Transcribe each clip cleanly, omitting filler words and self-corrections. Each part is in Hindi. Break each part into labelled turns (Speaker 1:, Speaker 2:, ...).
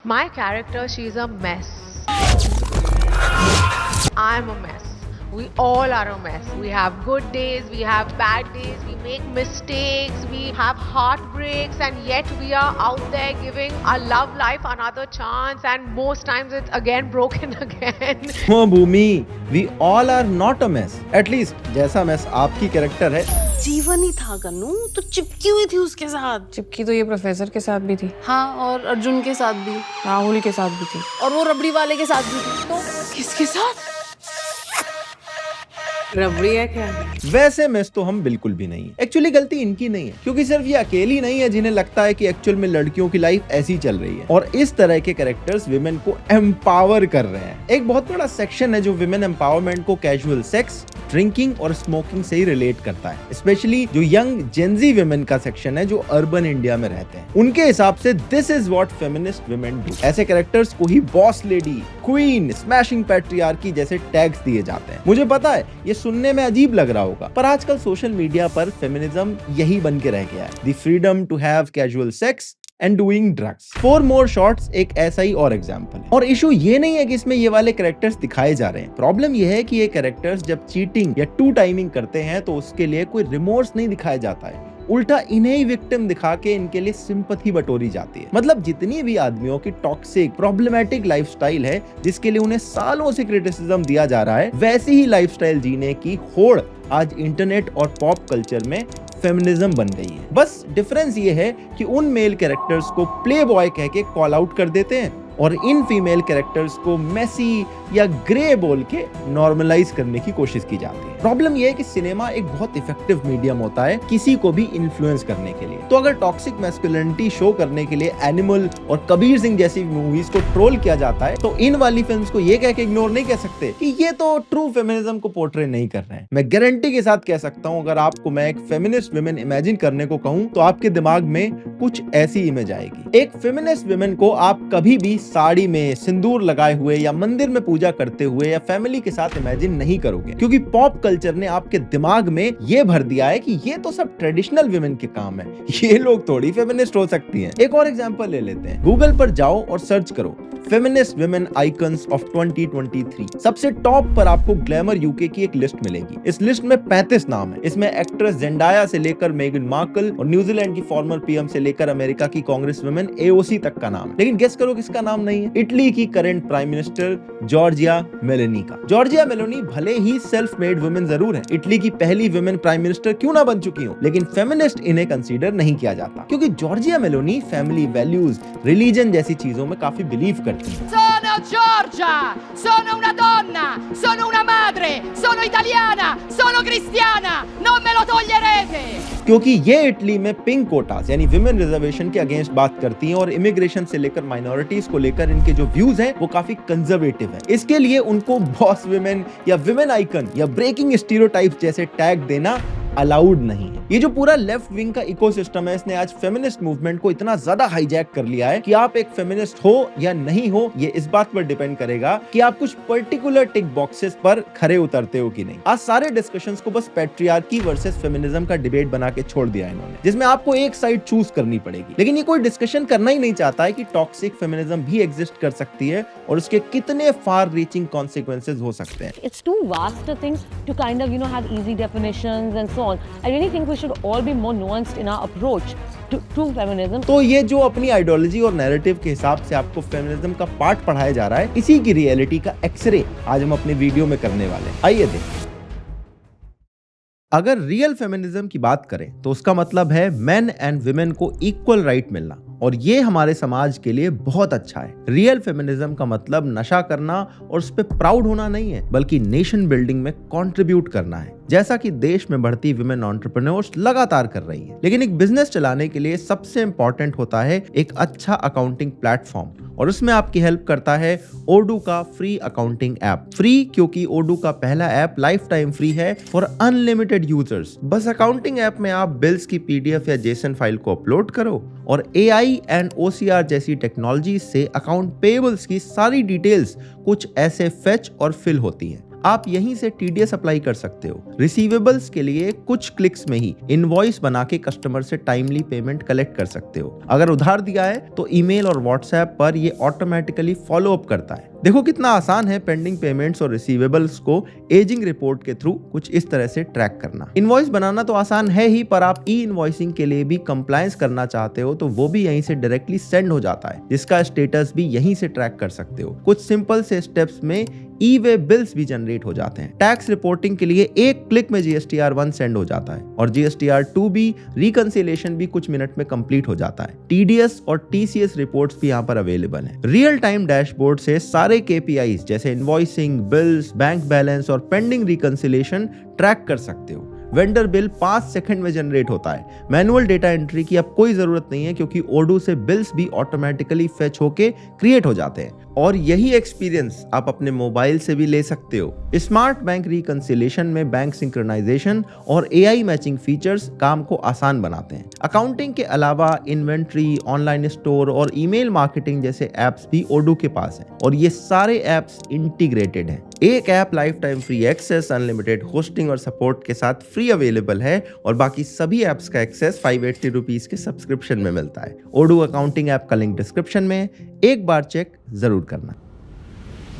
Speaker 1: My character, she's a mess. I'm a mess. We all are a mess. We have good days, we have bad days, we make mistakes, we have heartbreaks, and yet we are out there giving our love life another chance, and most times it's again broken again.
Speaker 2: Oh Bhumi, we all are not a mess. At least जैसा mess आपकी कैरेक्टर है।
Speaker 3: जीवन ही था कन्नू, तो चिपकी हुई थी उसके साथ।
Speaker 4: चिपकी तो ये प्रोफेसर के साथ भी थी।
Speaker 3: हाँ, और अर्जुन के साथ भी,
Speaker 4: राहुल के साथ भी थी।
Speaker 3: और वो रबड़ी वाले के साथ भी थी। तो किसके साथ? रबड़ी है क्या?
Speaker 2: वैसे मिस तो हम बिल्कुल भी नहीं है। एक्चुअली गलती इनकी नहीं है, क्योंकि सिर्फ ये अकेली नहीं है जिन्हें लगता है कि एक्चुअल में लड़कियों की लाइफ ऐसी चल रही है, और इस तरह के कैरेक्टर्स विमेन को एम्पावर कर रहे हैं। एक बहुत बड़ा सेक्शन है जो विमेन एम्पावरमेंट को कैजुअल सेक्स, ड्रिंकिंग और स्मोकिंग से ही रिलेट करता है। स्पेशली जो यंग जेनजी विमेन का सेक्शन है जो अर्बन इंडिया में रहते हैं, उनके हिसाब से this is what feminist women do. ऐसे कैरेक्टर्स को ही boss lady, queen, smashing patriarchy जैसे टैग्स दिए जाते हैं। मुझे पता है ये सुनने में अजीब लग रहा होगा, पर आजकल सोशल मीडिया पर फेमिनिज्म यही बन के रह गया है। The freedom to have casual sex and doing drugs. 4 more shorts एक ऐसा ही और एग्जांपल है। और इशू ये नहीं है कि इसमें ये वाले कैरेक्टर्स दिखाए जा रहे हैं। प्रॉब्लम ये है कि ये कैरेक्टर्स जब चीटिंग या टू टाइमिंग करते हैं तो उसके लिए कोई रिमोर्स नहीं दिखाया जाता है, उल्टा इन्हें ही विक्टिम दिखा के इनके लिए सिंपैथी बटोरी जाती है। मतलब जितनी भी आदमियों की टॉक्सिक प्रॉब्लमेटिक लाइफस्टाइल है जिसके लिए उन्हें सालों से क्रिटिसिज्म दिया जा रहा है, वैसी ही लाइफस्टाइल जीने की होड़ आज इंटरनेट और पॉप कल्चर में फेमिनिज्म बन गई है। बस डिफरेंस ये है कि उन मेल कैरेक्टर्स को प्ले बॉय कह के कॉल आउट कर देते हैं और इन फीमेल कैरेक्टर्स को मेसी या ग्रे बोल के नॉर्मलाइज करने की कोशिश की जाती है। प्रॉब्लम यह है कि सिनेमा एक बहुत इफेक्टिव मीडियम होता है किसी को भी इन्फ्लुएंस करने के लिए। तो अगर टॉक्सिक मैस्कुलिनिटी शो करने के लिए एनिमल और कबीर सिंह जैसी मूवीज को ट्रोल किया जाता है, तो इन वाली फिल्म्स को ये कह के इग्नोर नहीं कह सकते कि ये तो ट्रू फेमिनिज्म को पोर्ट्रे नहीं कर रहे हैं। मैं गारंटी के साथ कह सकता हूँ, अगर आपको मैं एक फेमिनिस्ट विमेन इमेजिन करने को कहूँ तो आपके दिमाग में कुछ ऐसी इमेज आएगी। एक फेमिनिस्ट विमेन को आप कभी भी साड़ी में सिंदूर लगाए हुए या मंदिर में पूजा करते हुए या फैमिली के साथ इमेजिन नहीं करोगे, क्योंकि पॉप कल्चर ने आपके दिमाग में ये भर दिया है कि ये तो सब ट्रेडिशनल विमेन के काम है, ये लोग थोड़ी फेमिनिस्ट हो सकती हैं। एक और एग्जांपल ले लेते हैं। गूगल पर जाओ और सर्च करो फेमिनिस्ट विमेन आइकन्स ऑफ 2023। सबसे टॉप पर आपको ग्लैमर यूके की एक लिस्ट मिलेगी। इस लिस्ट में 35 नाम है। इसमें एक्ट्रेस जेंडाया से लेकर मेगन मार्कल और न्यूजीलैंड की फॉर्मर पीएम से लेकर अमेरिका की कांग्रेस वुमेन एओसी तक का नाम है। लेकिन गेस करो किसका नाम नहीं है? इटली की current prime minister Giorgia Meloni का। जॉर्जिया मेलोनी भले ही सेल्फ मेड वुमेन जरूर है, इटली की पहली वुमेन प्राइम मिनिस्टर क्यों ना बन चुकी हो, लेकिन फेमिनिस्ट इन्हें कंसीडर नहीं किया जाता, क्योंकि Giorgia Meloni family values, religion जैसी चीजों में काफी बिलीव करती है।
Speaker 5: Sono Giorgia, sono una donna, sono una madre, sono italiana, sono cristiana, non me lo toglierete।
Speaker 2: क्योंकि ये इटली में पिंक कोटास यानी विमेन रिजर्वेशन के अगेंस्ट बात करती हैं और इमिग्रेशन से लेकर माइनॉरिटीज को लेकर इनके जो व्यूज हैं वो काफी कंजर्वेटिव हैं। इसके लिए उनको बॉस विमेन या विमेन आइकन या ब्रेकिंग स्टीरियोटाइप्स जैसे टैग देना अलाउड नहीं है। ये जो पूरा लेफ्ट विंग का इकोसिस्टम है, इसने आज फेमिनिस्ट मूवमेंट को इतना ज्यादा हाईजैक कर लिया है कि आप एक फेमिनिस्ट हो या नहीं हो, ये इस बात पर डिपेंड करेगा कि आप कुछ पर्टिकुलर टिक बॉक्सेस पर खरे उतरते हो कि नहीं। आज सारे डिस्कशंस को बस पैट्रियार्की वर्सेस फेमिनिज्म का डिबेट बना के छोड़ दिया इन्होंने, जिसमें आपको एक साइड चूज करनी पड़ेगी। लेकिन ये कोई डिस्कशन करना ही नहीं चाहता है कि टॉक्सिक फेमिनिज्म भी एग्जिस्ट कर सकती है और उसके कितने फार रीचिंग कॉन्सिक्वेंसेस हो सकते हैं।
Speaker 6: It's too vast a thing to kind of, have easy definitions and so on. I really think we should all be more nuanced in our approach to feminism.
Speaker 2: तो ये जो अपनी आइडियोलॉजी और नैरेटिव के हिसाब से आपको फेमिनिज्म का पार्ट पढ़ाया जा रहा है, इसी की रियलिटी का एक्सरे आज हम अपने वीडियो में करने वाले हैं। आइए देखें। अगर रियल फेमिनिज्म की बात करें तो उसका मतलब है मेन एंड विमेन को इक्वल राइट मिलना, और ये हमारे समाज के लिए बहुत अच्छा है। रियल फेमिनिज्म का मतलब नशा करना और उस पर प्राउड होना नहीं है, बल्कि नेशन बिल्डिंग में कंट्रीब्यूट करना है, जैसा कि देश में बढ़ती विमेन एंटरप्रेन्योर्स लगातार कर रही हैं। लेकिन एक बिजनेस चलाने के लिए सबसे इंपॉर्टेंट होता है एक अच्छा अकाउंटिंग प्लेटफॉर्म, और उसमें आपकी हेल्प करता है ओडू का फ्री अकाउंटिंग ऐप। फ्री क्योंकि ओडू का पहला ऐप लाइफ टाइम फ्री है फॉर अनलिमिटेड यूजर्स। बस अकाउंटिंग ऐप में आप बिल्स की पीडीएफ या जेसन फाइल को अपलोड करो और एआई एंड ओसीआर जैसी टेक्नोलॉजी से अकाउंट पेबल्स की सारी डिटेल्स कुछ ऐसे फेच और फिल होती हैं। आप यहीं से TDS अप्लाई कर सकते हो। रिसीवेबल्स के लिए कुछ क्लिक्स में ही इनवॉइस बना के कस्टमर से टाइमली पेमेंट कलेक्ट कर सकते हो। अगर उधार दिया है तो ईमेल और व्हाट्सएप पर ये ऑटोमेटिकली फॉलो अप करता है। देखो कितना आसान है पेंडिंग पेमेंट्स और रिसीवेबल्स को एजिंग रिपोर्ट के थ्रू कुछ इस तरह से ट्रैक करना। इनवॉइस बनाना तो आसान है ही, पर आप ई इनवॉइसिंग के लिए भी कंप्लायंस करना चाहते हो तो वो भी यहीं से डायरेक्टली सेंड हो जाता है, जिसका स्टेटस भी यहीं से ट्रैक कर सकते हो। कुछ सिंपल से स्टेप्स में ई वे बिल्स भी जनरेट हो जाते हैं। टैक्स रिपोर्टिंग के लिए एक क्लिक में GSTR1 सेंड हो जाता है और GSTR2 भी रिकंसिलेशन भी कुछ मिनट में कंप्लीट हो जाता है। TDS और TCS रिपोर्ट्स भी यहाँ पर अवेलेबल हैं। रियल टाइम डैशबोर्ड से सारे KPIs जैसे इनवॉइसिंग, बिल्स, बैंक बैलेंस और पेंडिंग रिकंसिलेशन ट्रैक कर सकते हो। वेंडर बिल 5 सेकंड में जनरेट होता है। मैनुअल डेटा एंट्री की अब कोई जरूरत नहीं है क्योंकि ओडू से बिल्स भी ऑटोमेटिकली फेच होके क्रिएट हो जाते हैं और यही एक्सपीरियंस आप अपने मोबाइल से भी ले सकते हो। स्मार्ट बैंक रिकंसिलेशन में बैंक सिंक्रोनाइजेशन और AI मैचिंग फीचर्स काम को आसान बनाते हैं। अकाउंटिंग के अलावा इन्वेंट्री, ऑनलाइन स्टोर और ईमेल मार्केटिंग जैसे एप्स भी ओडू के पास हैं और ये सारे एप्स इंटीग्रेटेड हैं। एक app lifetime free access, unlimited hosting और सपोर्ट के साथ फ्री अवेलेबल है और बाकी सभी एप्स का एक्सेस 580 रुपीज के सब्सक्रिप्शन में मिलता है। ओडू अकाउंटिंग ऐप का लिंक डिस्क्रिप्शन में है, एक बार चेक जरूर करना।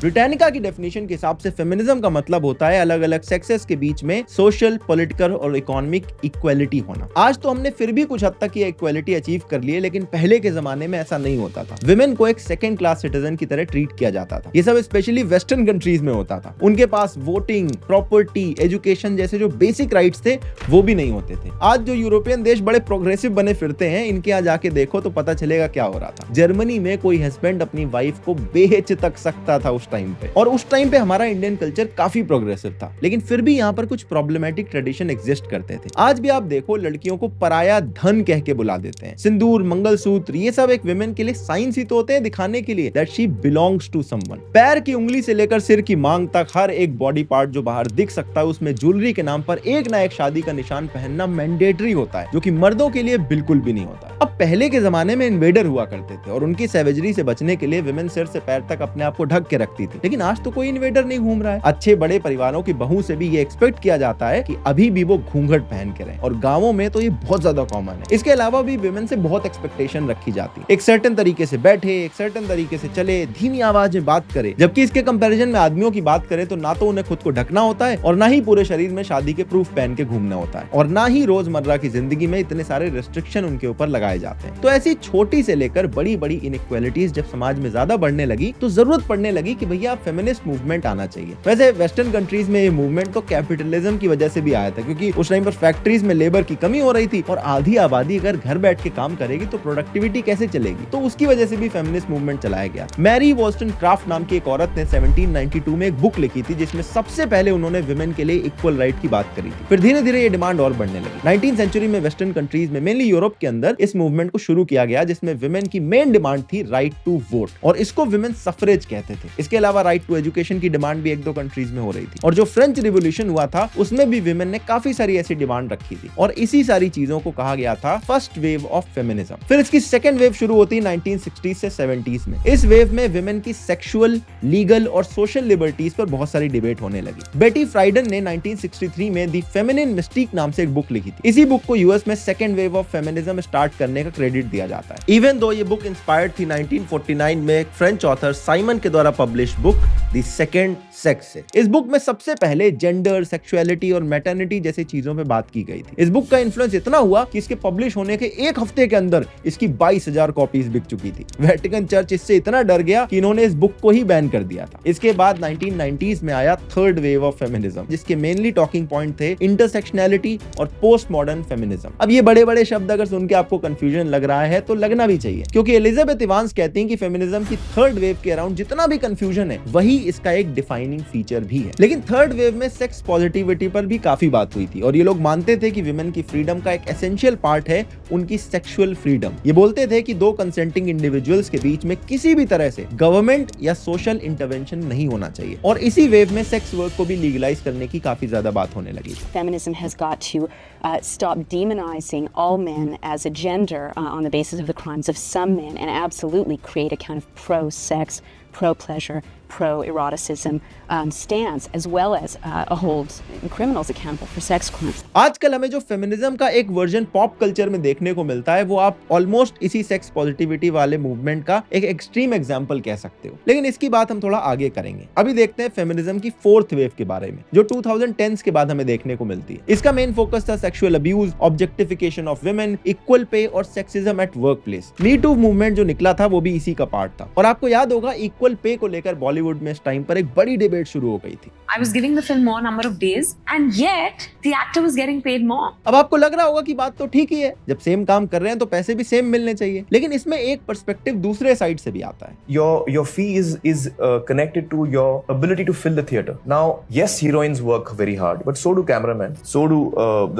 Speaker 2: ब्रिटानिका की डेफिनेशन के हिसाब से फेमिनिज्म का मतलब होता है अलग अलग सेक्सेस के बीच में सोशल, पॉलिटिकल और इकोनॉमिक इक्वालिटी होना। आज तो हमने फिर भी कुछ हद तक ये इक्वालिटी अचीव कर ली है, लेकिन पहले के जमाने में ऐसा नहीं होता था। विमेन को एक सेकंड क्लास सिटीजन की तरह ट्रीट किया जाता था। ये सब स्पेशली वेस्टर्न कंट्रीज में होता था। उनके पास वोटिंग, प्रॉपर्टी, एजुकेशन जैसे जो बेसिक राइट्स थे वो भी नहीं होते थे। आज जो यूरोपियन देश बड़े प्रोग्रेसिव बने फिरते हैं, इनके यहाँ जाके देखो तो पता चलेगा क्या हो रहा था। जर्मनी में कोई हस्बैंड अपनी वाइफ को बेच तक सकता था उस टाइम पे, और उस टाइम पे हमारा इंडियन कल्चर काफी प्रोग्रेसिव था, लेकिन फिर भी यहाँ पर कुछ प्रॉब्लमेटिक ट्रेडिशन एग्जिस्ट करते थे। आज भी आप देखो लड़कियों को पराया धन कह के बुला देते हैं। सिंदूर, मंगलसूत्र, ये सब एक विमेन के लिए साइंस ही तो होते हैं, दिखाने के लिए that she belongs to someone. पैर की उंगली से लेकर सिर की मांग तक हर एक बॉडी पार्ट जो बाहर दिख सकता है उसमें ज्वेलरी के नाम पर एक ना एक शादी का निशान पहनना मैंडेटरी होता है, जो कि मर्दों के लिए बिल्कुल भी नहीं होता। अब पहले के जमाने में इन्वेडर हुआ करते थे और उनकी सैवेजरी से बचने के लिए विमेन सिर से पैर तक अपने आप को ढक के रखती थी, लेकिन आज तो कोई इन्वेडर नहीं घूम रहा है। अच्छे बड़े परिवारों की बहू से भी ये एक्सपेक्ट किया जाता है कि अभी भी वो घूंघट पहन के रहे, और गांवों में तो ये बहुत ज्यादा कॉमन है। इसके अलावा भी विमेन से बहुत एक्सपेक्टेशन रखी जाती है, एक सर्टेन तरीके से बैठे, एक सर्टेन तरीके से चले, धीमी आवाज में बात करे। जबकि इसके कंपैरिजन में आदमियों की बात करें तो ना तो उन्हें खुद को ढकना होता है और ना ही पूरे शरीर में शादी के प्रूफ पहन के घूमना होता है, और ना ही रोजमर्रा की जिंदगी में इतने सारे रेस्ट्रिक्शन उनके ऊपर लगाए जाते हैं। तो ऐसी छोटी से लेकर बड़ी बड़ी इनइक्वालिटीज जब समाज में ज्यादा बढ़ने लगी तो जरूरत पड़ने लगी कि भैया फेमिनिस्ट मूवमेंट आना चाहिए। वैसे वेस्टर्न कंट्रीज में ये मूवमेंट तो कैपिटलिज्म की वजह से भी आया था, क्योंकि उस टाइम पर फैक्ट्रीज में लेबर की कमी हो रही थी और आधी आबादी अगर घर बैठ के काम करेगी तो प्रोडक्टिविटी कैसे चलेगी, तो उसकी वजह से भी फेमिनिस्ट मूवमेंट चलाया गया। मैरी वॉल्स्टनक्राफ्ट नाम की एक औरत ने 1792 में एक बुक लिखी थी जिसमें सबसे पहले उन्होंने विमेन के लिए इक्वल राइट की बात करी थी। फिर धीरे धीरे ये डिमांड और बढ़ने लगी। 19th सेंचुरी में वेस्टर्न कंट्रीज में, मेनली यूरोप के अंदर, इस मूवमेंट को शुरू किया गया जिसमें विमेन की मेन डिमांड थी राइट टू वोट, और इसको विमेन सफरेज कहते थे। इसके अलावा राइट टू एजुकेशन की डिमांड भी एक दो कंट्रीज में हो रही थी, और जो फ्रेंच रिवॉल्यूशन हुआ था उसमें भी विमेन ने काफी सारी ऐसी डिमांड रखी थी, और इसी सारी चीजों को कहा गया था फर्स्ट वेव ऑफ फेमिनिज्म। फिर इसकी सेकंड वेव शुरू होती है 1960s से 70s में। इस वेव में विमेन की सेक्सुअल, लीगल और सोशल लिबर्टीज पर बहुत सारी डिबेट होने लगी। बेटी फ्राइडन ने 1963 में द फेमिनिन मिस्टीक नाम से एक बुक लिखी थी। इसी बुक को यूएस में second wave of feminism start करने का क्रेडिट दिया जाता है। इवन दो ये बुक इंस्पायर्ड थी 1949 में एक फ्रेंच ऑथर साइमन के द्वारा publish book the second sex से। इस बुक में सबसे पहले जेंडर, सेक्सुअलिटी और मैटरनिटी जैसी चीजों पे बात की गई थी। इस बुक का इन्फ्लुएंस इतना हुआ कि इसके पब्लिश होने के एक हफ्ते के अंदर इसकी 22,000 कॉपीज बिक चुकी थी। वेटिकन चर्च इससे इतना डर गया कि इन्होंने इस बुक को ही बैन कर दिया था। इसके बाद 1990s में आया थर्ड वेव ऑफ फेमिनिज्म, जिसके मेनली टॉकिंग पॉइंट थे इंटरसेक्शनैलिटी और पोस्ट मॉडर्न फेमिनिज्म। अब ये बड़े बड़े शब्द अगर सुन के आपको कंफ्यूजन लग रहा है तो लगना भी चाहिए, क्योंकि एलिजाबेथ इवांस कहती हैं कि फेमिनिज्म की थर्ड वेव के अराउंड जितना भी कंफ्यूजन है वही इसका एक डिफाइनिंग फीचर भी है। लेकिन थर्ड वेव में सेक्स पॉजिटिविटी पर भी काफी बात हुई थी, और ये लोग मानते थे कि विमेन की फ्रीडम का एक एसेंशियल पार्ट है उनकी सेक्सुअल फ्रीडम। ये बोलते थे कि दो कंसेंटिंग इंडिविजुअल्स के बीच में किसी भी तरह से गवर्नमेंट या सोशल इंटरवेंशन नहीं होना चाहिए, और इसी वेव में सेक्स वर्क को भी लीगलाइज करने की काफी ज्यादा बात होने लगी।
Speaker 7: Feminism has got to stop demonizing all men as a gender on the basis of the crimes of some men, and absolutely create a kind of pro-sex pro-pleasure, pro-eroticism stance, as well as holds criminals accountable for sex crimes.
Speaker 2: आजकल हमें जो फेमिनिज्म का एक वर्जन पॉप कल्चर में देखने को मिलता है वो आप ऑलमोस्ट इसी सेक्स पॉजिटिविटी वाले मूवमेंट का एक एक्सट्रीम एग्जांपल कह सकते हो, लेकिन इसकी बात हम थोड़ा आगे करेंगे। अभी देखते हैं फेमिनिज्म की फोर्थ वेव के बारे में जो 2010s के बाद हमें देखने को मिलती है। इसका मेन फोकस था sexual abuse, objectification of women, equal pay और sexism at work place. Me too movement जो निकला था वो भी इसी का पार्ट था। और आपको याद होगा इक्वल पे को लेकर बॉलीवुड में इस टाइम पर एक बड़ी डिबेट शुरू हो गई थी।
Speaker 6: I was giving the film more number of days and yet the actor was getting paid more.
Speaker 2: अब आपको लग रहा होगा कि बात तो ठीक ही है, जब सेम काम कर रहे हैं तो पैसे भी सेम मिलने चाहिए, लेकिन इसमें एक पर्सपेक्टिव दूसरे साइड से भी आता है।
Speaker 8: Your fee is connected to your ability to fill the theater. Now, yes, heroines work very hard, but so do cameramen, so do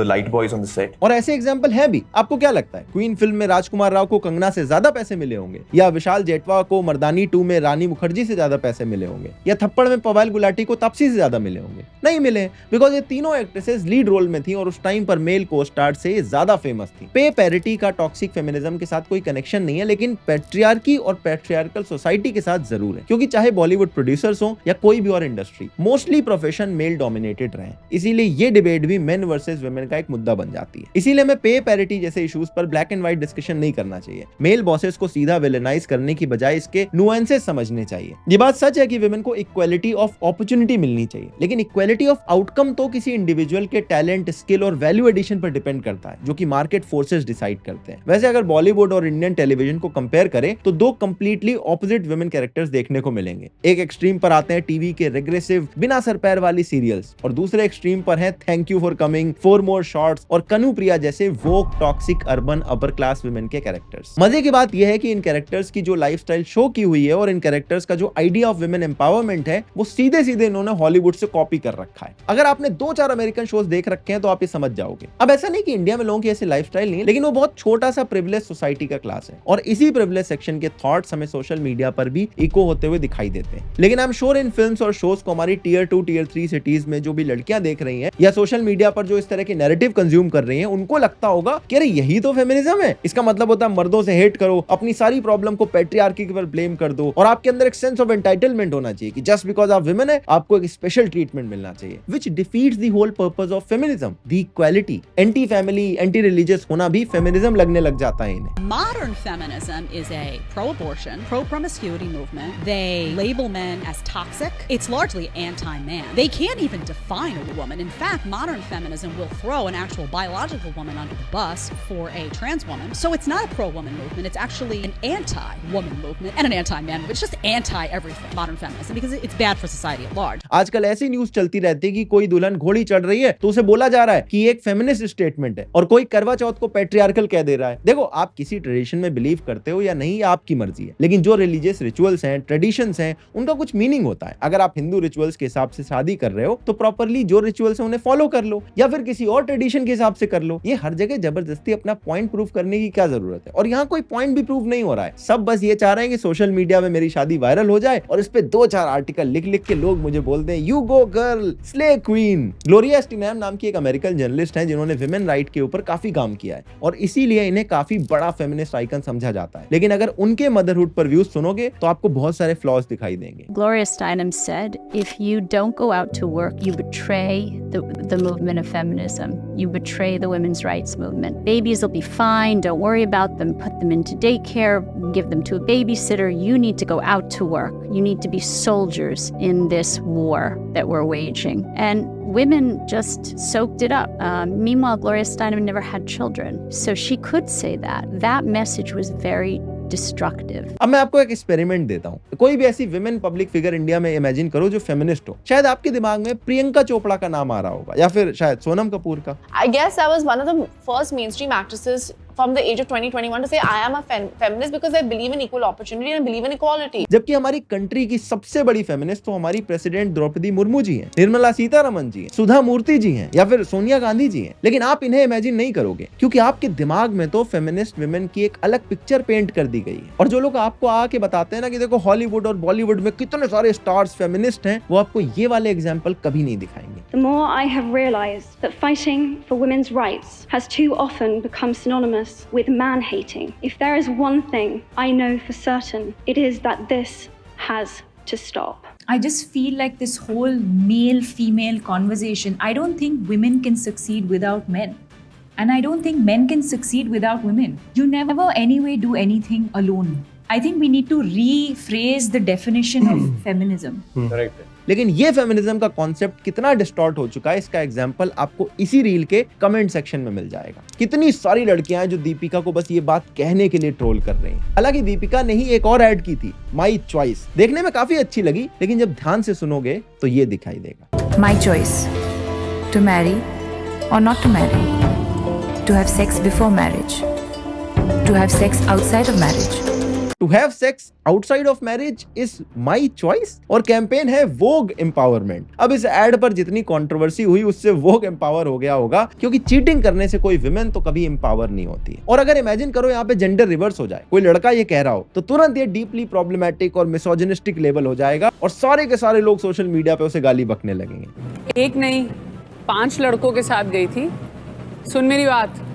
Speaker 8: the light boys on the set.
Speaker 2: और ऐसे एग्जाम्पल है भी। आपको क्या लगता है क्वीन फिल्म में राजकुमार राव को कंगना से ज्यादा पैसे मिले होंगे, या विशाल जेठवा को मर्दानी 2 में रानी मुखर्जी से ज्यादा पैसे मिले होंगे, या थप्पड़ में पवाल गुलाटी को तापसी से ज्यादा मिले होंगे? नहीं मिले, बिकॉज ये तीनों एक्ट्रेसेस लीड रोल में थी और उस टाइम पर मेल को स्टार से ज्यादा फेमस थी। पे पैरिटी का टॉक्सिक फेमिनिज्म के साथ कोई कनेक्शन नहीं है, लेकिन पैट्रियार्की और पैट्रियार्कल सोसाइटी के साथ जरूर है, क्योंकि चाहे बॉलीवुड प्रोड्यूसर्स हो या कोई भी और industry, mostly profession male dominated रहे। इसीलिए ये डिबेट भी मेन वर्सेस वुमेन का एक मुद्दा बन जाती है। इसीलिए मैं पे पैरिटी जैसे इश्यूज पर ब्लैक एंड व्हाइट डिस्कशन नहीं करना चाहिए। मेल बॉसेस को सीधा विलेनाइज करने की बजाय इसके नुएंसेस समझने चाहिए। ये बात सच है कि वुमेन को इक्वालिटी ऑफ अपॉर्चुनिटी मिलनी चाहिए, लेकिन इक्वालिटी ऑफ आउटकम तो किसी इंडिविजुअल के टैलेंट, स्किल और वैल्यू एडिशन पर डिपेंड करता है, जो कि मार्केट फोर्सेस डिसाइड करते हैं। वैसे अगर बॉलीवुड और इंडियन टेलीविजन को कंपेयर करें तो दो कंप्लीटली ऑपोजिट वुमेन कैरेक्टर्स देखने को मिलेंगे। एक एक्सट्रीम पर आते हैं टीवी के रिग्रेसिव बिना सर पैर वाली सीरियल्स, और दूसरे एक्सट्रीम पर हैं thank you for coming, 4 more shots और कनु प्रिया जैसे woke, toxic, urban, upper class women के कैरेक्टर्स। मजे की बात यह है कि इन कैरेक्टर्स की जो लाइफस्टाइल शो की हुई है और इन कैरेक्टर्स का जो आइडिया ऑफ वुमेन एम्पावरमेंट है वो सीधे सीधे इन्होंने हॉलीवुड से कॉपी कर रखा है। अगर आपने 2-4 अमेरिकन शोज देख रखे हैं तो आप ये समझ जाओगे। अब ऐसा नहीं कि इंडिया में लोगों की ऐसी लाइफस्टाइल नहीं है, लेकिन वो बहुत छोटा सा प्रिविलेज सोसाइटी का क्लास है, और इसी प्रिविलेज सेक्शन के थॉट्स हमें सोशल मीडिया पर भी इको होते हुए दिखाई देते हैं। लेकिन I am sure in films और शोज को हमारी टियर 2, टियर 3 सिटीज में जो भी लड़कियां देख रही हैं या सोशल मीडिया पर जो इस तरह के नैरेटिव कंज्यूम कर रही हैं, उनको लगता होगा कि अरे यही तो फेमिनिज्म है। इसका मतलब होता है मर्दों से हेट करो, अपनी सारी प्रॉब्लम को पैट्रियार्की पर ब्लेम कर दो, और आपके अंदर एक सेंस ऑफ एंटाइटलमेंट होना चाहिए कि जस्ट बिकॉज आप वुमेन है आपको एक स्पेशल ट्रीटमेंट मिलना चाहिए, which defeats the whole purpose of feminism, the equality. Anti family, anti religious होना भी फेमिनिज्म लगने लग जाता है इन्हें।
Speaker 5: Modern feminism is a pro-abortion, pro-promiscuity movement. They label men as toxic. It's largely anti-man. They can't even define a woman. In fact, modern feminism will throw an actual biological woman under the bus for a trans woman. So it's not a pro-woman movement. It's actually an anti-woman movement and an anti-man movement. It's just anti-everything, modern feminism, because it's bad for society at large.
Speaker 2: आजकल ऐसी न्यूज चलती रहती है कि कोई दुल्हन घोड़ी चढ़ रही है तो उसे बोला जा रहा है कि एक फेमिनिस्ट स्टेटमेंट है, और कोई करवा चौथ को पैट्रियार्कल कह दे रहा है। देखो, आप किसी ट्रेडिशन में बिलीव करते हो या नहीं, आपकी मर्जी है, लेकिन जो रिलीजियस रिचुअल्स हैं, ट्रेडिशंस हैं, उनका कुछ मीनिंग होता है। अगर आप हिंदू रिचुअल्स के हिसाब से शादी कर रहे हो तो प्रॉपर्ली जो रिचुअल्स हैं उन्हें फॉलो कर लो, या फिर किसी और ट्रेडिशन के हिसाब से कर लो। ये हर जगह जबरदस्ती अपना पॉइंट प्रूव करने की क्या जरूरत है? और यहाँ कोई पॉइंट भी प्रूव नहीं हो रहा है। सब बस ये चाह रहे हैं कि सोशल मीडिया में मेरी शादी वायरल हो जाए और इस पे 2-4 आर्टिकल लिख लिख के लोग मुझे बोलते हैं you go girl, slay queen. Gloria Steinem नाम की एक अमेरिकन जर्नलिस्ट है जिन्होंने विमेन राइट के ऊपर काफी काम किया है, और इसीलिए इन्हें काफी बड़ा फेमिनिस्ट आइकन समझा जाता है। लेकिन अगर उनके मदरहुड पर व्यूज सुनोगे तो आपको बहुत सारे फ्लॉज दिखाई देंगे।
Speaker 7: Gloria Steinem said, if you don't go out to work, you betray the movement of feminism. You betray the women's rights movement. Babies will be fine. Don't worry about them. Put them into daycare. Give them to a babysitter. You need to go out to work. You need to be soldiers in this war that we're waging. And women just soaked it up. Meanwhile, Gloria Steinem never had children. So she could say that. That message was very destructive.
Speaker 2: अब मैं आपको एक एक्सपेरिमेंट देता हूँ। कोई भी ऐसी विमेन पब्लिक फिगर इंडिया में इमेजिन करो जो फेमिनिस्ट हो। शायद आपके दिमाग में प्रियंका चोपड़ा का नाम आ रहा होगा, या फिर शायद सोनम कपूर का।
Speaker 3: I guess I was one of the first mainstream actresses from the age of 20-21 to say I am a feminist because I believe in equal opportunity and believe in equality.
Speaker 2: जबकि हमारी कंट्री की सबसे बड़ी फेमिनिस्ट तो हमारी प्रेसिडेंट द्रौपदी मुर्मू जी हैं, निर्मला सीतारमन जी हैं, सुधा मूर्ति जी हैं, या फिर सोनिया गांधी जी हैं। लेकिन आप इन्हें इमेजिन नहीं करोगे क्योंकि आपके दिमाग में तो फेमिनिस्ट विमेन की एक अलग पिक्चर पेंट कर दी गई है। और जो लोग आपको आके बताते हैं ना कि देखो हॉलीवुड और बॉलीवुड में कितने सारे स्टार्स फेमिनिस्ट हैं, वो आपको ये वाले एग्जाम्पल कभी नहीं दिखाएंगे।
Speaker 9: The more I have realized that fighting for women's rights has too often become synonymous with man-hating. If there is one thing I know for certain, it is that this has to stop.
Speaker 10: I just feel like this whole male-female conversation, I don't think women can succeed without men. And I don't think men can succeed without women. You never anyway do anything alone. I think we need to rephrase the definition of feminism.
Speaker 8: Correct.
Speaker 2: लेकिन ये फेमिनिज्म का कॉन्सेप्ट कितना डिस्टॉर्ट हो चुका है, इसका एग्जांपल आपको इसी रील के कमेंट सेक्शन में मिल जाएगा। कितनी सारी लड़कियां हैं जो दीपिका को बस ये बात कहने के लिए ट्रोल कर रही हैं। हालांकि दीपिका ने ही एक और ऐड की थी, माई चॉइस, देखने में काफी अच्छी लगी, लेकिन जब ध्यान से सुनोगे तो ये दिखाई देगा।
Speaker 11: My choice to marry or not to marry, to have sex before marriage, to have sex outside of marriage.
Speaker 2: To have sex outside of marriage is my choice। और कैंपेन है वोग एम्पावरमेंट। अब इस एड पर जितनी कंट्रोवर्सी हुई उससे वोग एम्पावर हो गया होगा, क्योंकि चीटिंग करने से कोई विमेन तो कभी एम्पावर नहीं होती। और अगर इमेजिन करो यहाँ पे जेंडर रिवर्स हो जाए, कोई लड़का ये कह रहा हो, तो तुरंत ये डीपली प्रॉब्लमैटिक और मिसोजिनिस्टिक लेवल हो जाएगा और सारे के सारे लोग सोशल मीडिया पे उसे गाली बकने लगेंगे।
Speaker 4: एक नहीं 5 लड़कों के साथ गई थी। सुन मेरी बात,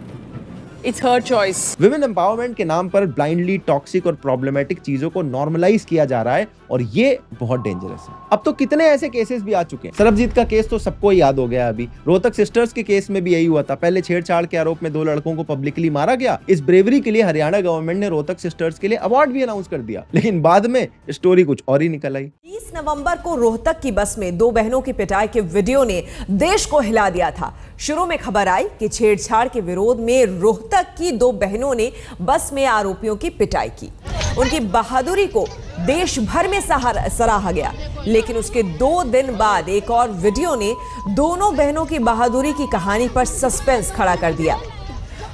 Speaker 4: it's her choice.
Speaker 2: Women empowerment के नाम पर ब्लाइंडली टॉक्सिक और प्रॉब्लमेटिक चीजों को नॉर्मलाइज किया जा रहा है और ये बहुत डेंजरस है। अब तो कितने ऐसे केसेस भी आ चुके हैं। सरबजीत का केस तो सबको याद हो गया। अभी रोहतक सिस्टर्स के केस में भी यही हुआ था। पहले छेड़छाड़ के आरोप में 2 लड़कों को पब्लिकली मारा गया। इस ब्रेवरी के लिए हरियाणा गवर्नमेंट ने रोहतक सिस्टर्स के लिए अवार्ड भी अनाउंस कर दिया, लेकिन बाद में स्टोरी कुछ और ही निकल आई।
Speaker 12: 30 नवंबर को रोहतक की बस में 2 बहनों की पिटाई के वीडियो ने देश को हिला दिया था। शुरू में खबर आई कि छेड़छाड़ के विरोध में रोहतक की 2 बहनों ने बस में आरोपियों की पिटाई की। उनकी बहादुरी को देश भर में सराहा गया, लेकिन उसके 2 दिन बाद एक और वीडियो ने दोनों बहनों की बहादुरी की कहानी पर सस्पेंस खड़ा कर दिया।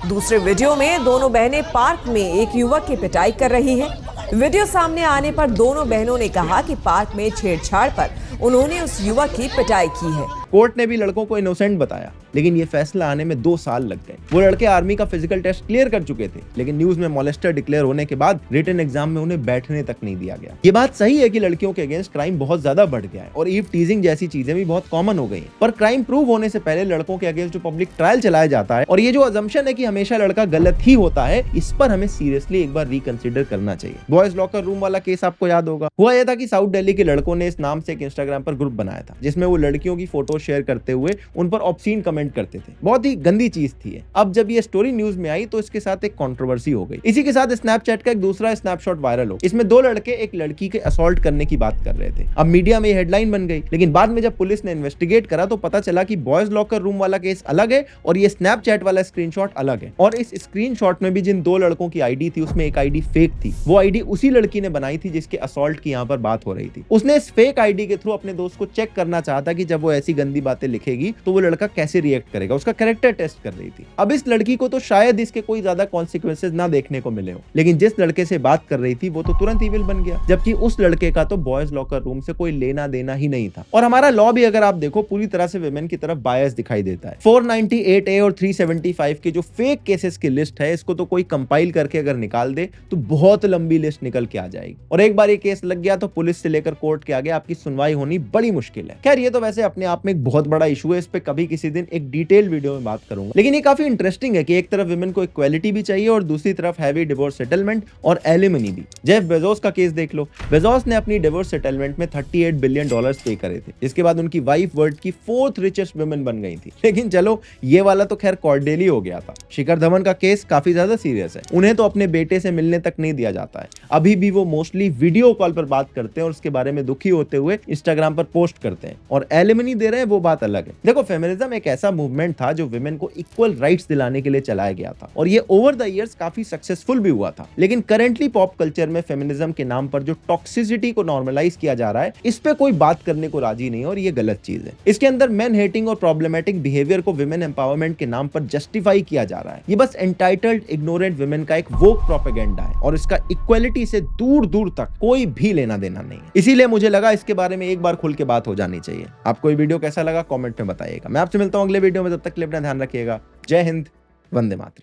Speaker 12: दूसरे वीडियो में दोनों बहनें पार्क में एक युवक की पिटाई कर रही हैं। वीडियो सामने आने पर दोनों बहनों ने कहा कि पार्क में छेड़छाड़ पर उन्होंने उस युवक की पिटाई की है।
Speaker 2: कोर्ट ने भी लड़कों को इनोसेंट बताया, लेकिन ये फैसला आने में 2 साल लग गए। वो लड़के आर्मी का फिजिकल टेस्ट क्लियर कर चुके थे, लेकिन न्यूज में मॉलेस्टर डिक्लेयर होने के बाद रिटन एग्जाम में उन्हें बैठने तक नहीं दिया गया। ये बात सही है कि लड़कियों के अगेंस्ट क्राइम बहुत ज्यादा बढ़ गया है और ईव टीजिंग जैसी चीजें भी बहुत कॉमन हो गई हैं। पर क्राइम प्रूव होने से पहले लड़कों के अगेंस्ट जो पब्लिक ट्रायल चलाया जाता है और ये जो अजम्पशन है कि हमेशा लड़का गलत ही होता है, इस पर हमें सीरियसली एक बार रिकंसिडर करना चाहिए। बॉयज लॉकर रूम वाला केस आपको याद होगा। हुआ यह था कि साउथ दिल्ली के लड़कों ने इस नाम से एक इंस्टाग्राम पर ग्रुप बनाया था, जिसमें वो लड़कियों की फोटो शेयर करते हुए उन पर ऑब्सीन कमेंट करते थे। बहुत ही गंदी चीज थी। अब जब ये स्टोरी न्यूज में आई तो इसके साथ एक कंट्रोवर्सी हो गई। इसी के साथ स्नैपचैट का एक दूसरा स्नैपशॉट वायरल हो। इसमें 2 लड़के एक लड़की के असॉल्ट करने की बात कर रहे थे। अब मीडिया में ये हेडलाइन बन गई, लेकिन बाद में जब पुलिस ने इन्वेस्टिगेट करा तो पता चला कि बॉयज लॉकर रूम वाला केस अलग है और ये स्नैपचैट वाला स्क्रीनशॉट अलग है। और इस स्क्रीनशॉट में भी जिन 2 लड़कों की आईडी थी उसमें एक आईडी फेक थी। वो आईडी उसी लड़की ने बनाई थी जिसके असॉल्ट की यहाँ पर बात हो रही थी। उसने इस फेक आईडी के थ्रू अपने दोस्त को चेक करना चाहा था कि जब वो ऐसी गंदी बातें लिखेगी तो वो लड़का कैसे रिएक्ट करेगा। उसका कैरेक्टर टेस्ट कर रही थी। अब इस लड़की को तो शायद इसके कोई ज्यादा कॉन्सिक्वेंसेज ना देखने को मिले हो, लेकिन जिस लड़के से बात कर रही थी वो तो तुरंत इविल बन गया, जबकि उस लड़के का तो बॉयज लॉकर रूम से कोई लेना देना ही नहीं था। और हमारा लॉ भी अगर आप देखो पूरी तरह से विमेन की तरफ बायस दिखाई देता है। 498A और 375 के जो फेक केसेस की लिस्ट है, इसको तो कोई कंपाइल करके अगर निकाल दे तो बहुत लंबी लिस्ट निकल के आ जाएगी। और एक बार ये केस लग गया तो पुलिस से लेकर कोर्ट के आगे आपकी सुनवाई होनी बड़ी मुश्किल है। खैर, ये तो वैसे अपने आप में एक बहुत बड़ा इशू है। इस पे कभी किसी दिन एक डिटेल वीडियो में बात करूंगा। लेकिन ये काफी इंटरेस्टिंग है कि एक तरफ विमेन को इक्वालिटी भी चाहिए और दूसरी तरफ हैवी डिवोर्स सेटलमेंट और एलिमनी भी। जेफ बेजोस का केस देख लो। बेजोस ने अपनी डिवोर्स सेटलमेंट में $38 बिलियन पे करे थे, जिसके बाद उनकी वाइफ वर्ल्ड की 4th रिचेस्ट वुमेन बन गई थी। लेकिन चलो, ये वाला तो खैर कॉर्डेली हो गया था। शिखर धवन का केस काफी ज्यादा सीरियस है। उन्हें तो अपने बेटे से मिलने तक नहीं दिया जाता है। अभी भी वो मोस्टली वीडियो कॉल पर बात करते हैं और उसके बारे में दुखी होते हुए इंस्टाग्राम पर पोस्ट करते हैं। और एलिमनी दे रहे हैं, वो बात अलग है। देखो, फेमिनिज्म एक ऐसा मूवमेंट था जो विमेन को इक्वल राइट्स दिलाने के लिए चलाया गया था और ये ओवर द इयर्स काफी सक्सेसफुल भी हुआ था। लेकिन करेंटली पॉप कल्चर में फेमिनिज्म के नाम पर जो टॉक्सिसिटी को नॉर्मलाइज किया जा रहा है, इस पे कोई बात करने को राजी नहीं और ये गलत चीज है। इसके अंदर मैन हेटिंग और प्रॉब्लमेटिक बिहेवियर को विमेन एम्पावरमेंट के नाम पर जस्टिफाई किया जा रहा है। ये बस एंटाइटल्ड इग्नोरेंट विमेन का एक वोक प्रोपेगेंडा है और इसका इक्वालिटी से दूर दूर तक कोई भी लेना देना नहीं है। इसीलिए मुझे लगा इसके बारे में एक बार खुल के बात हो जानी चाहिए। आपको ये वीडियो कैसा लगा कमेंट में बताइएगा। मैं आपसे मिलता हूं अगले वीडियो में, तब तक के लिए अपना ध्यान रखिएगा। जय हिंद, वंदे मातरम।